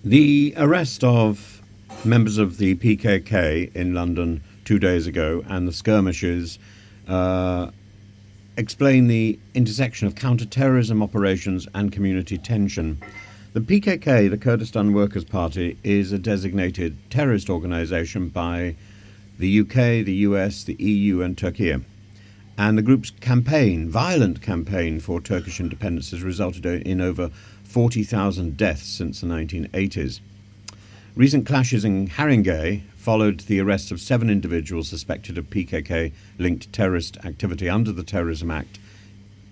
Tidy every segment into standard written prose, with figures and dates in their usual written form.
The arrest of members of the PKK in London 2 days ago and the skirmishes uh, explain the intersection of counter-terrorism operations and community tension. The PKK, the Kurdistan Workers' Party, is a designated terrorist organisation by the UK, the US, the EU and Turkey. And the group's violent campaign for Turkish independence has resulted in over 40,000 deaths since the 1980s. Recent clashes in Haringey followed the arrest of 7 individuals suspected of PKK-linked terrorist activity under the Terrorism Act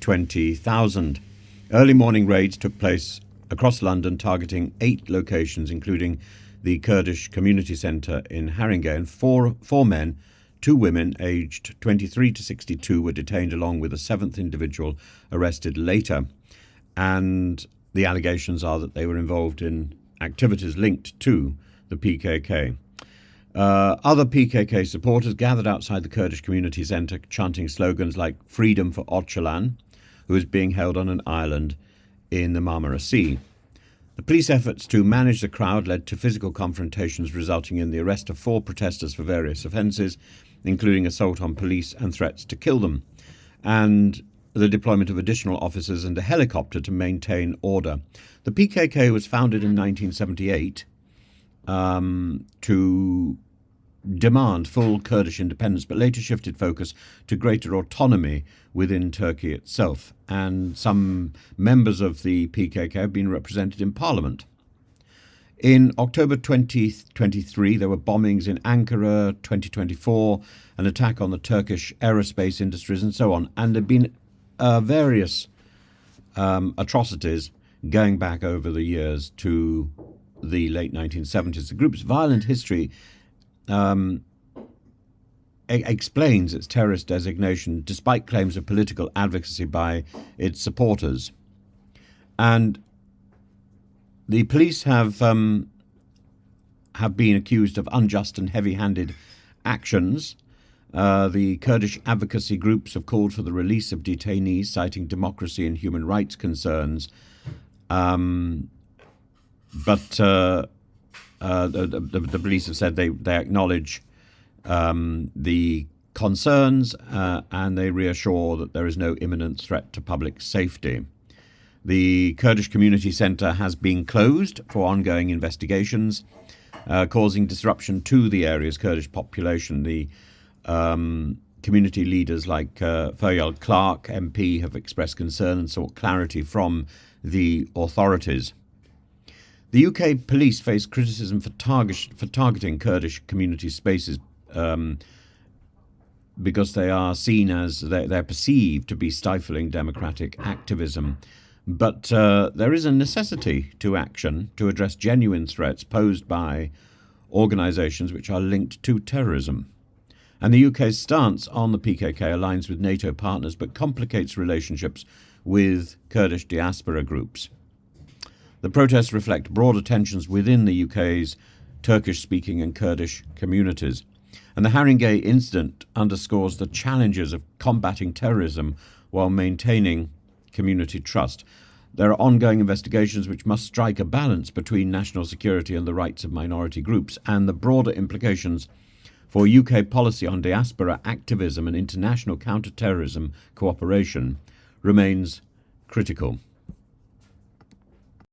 20,000. Early morning raids took place across London, targeting 8 locations, including the Kurdish community centre in Haringey, and four men, 2 women aged 23 to 62 were detained, along with a 7th individual arrested later. And the allegations are that they were involved in activities linked to the PKK. Other PKK supporters gathered outside the Kurdish community centre, chanting slogans like "Freedom for Öcalan," who is being held on an island in the Marmara Sea. The police efforts to manage the crowd led to physical confrontations, resulting in the arrest of 4 protesters for various offences, including assault on police and threats to kill them, and the deployment of additional officers and a helicopter to maintain order. The PKK was founded in 1978 to demand full Kurdish independence, but later shifted focus to greater autonomy within Turkey itself. And some members of the PKK have been represented in parliament. In October 2023, there were bombings in Ankara. 2024, an attack on the Turkish aerospace industries, and so on. And there have been various atrocities going back over the years to the late 1970s. The group's violent history explains its terrorist designation, despite claims of political advocacy by its supporters. And the police have been accused of unjust and heavy-handed actions. The Kurdish advocacy groups have called for the release of detainees, citing democracy and human rights concerns. But the police have said they acknowledge the concerns and they reassure that there is no imminent threat to public safety. The Kurdish Community Centre has been closed for ongoing investigations, causing disruption to the area's Kurdish population. The community leaders like Faryal Clark, MP, have expressed concern and sought clarity from the authorities. The UK police face criticism for targeting Kurdish community spaces because they are seen as they're perceived to be stifling democratic activism. But there is a necessity to action to address genuine threats posed by organisations which are linked to terrorism. And the UK's stance on the PKK aligns with NATO partners but complicates relationships with Kurdish diaspora groups. The protests reflect broader tensions within the UK's Turkish-speaking and Kurdish communities. And the Haringey incident underscores the challenges of combating terrorism while maintaining community trust. There are ongoing investigations which must strike a balance between national security and the rights of minority groups, and the broader implications for UK policy on diaspora activism and international counter-terrorism cooperation remains critical.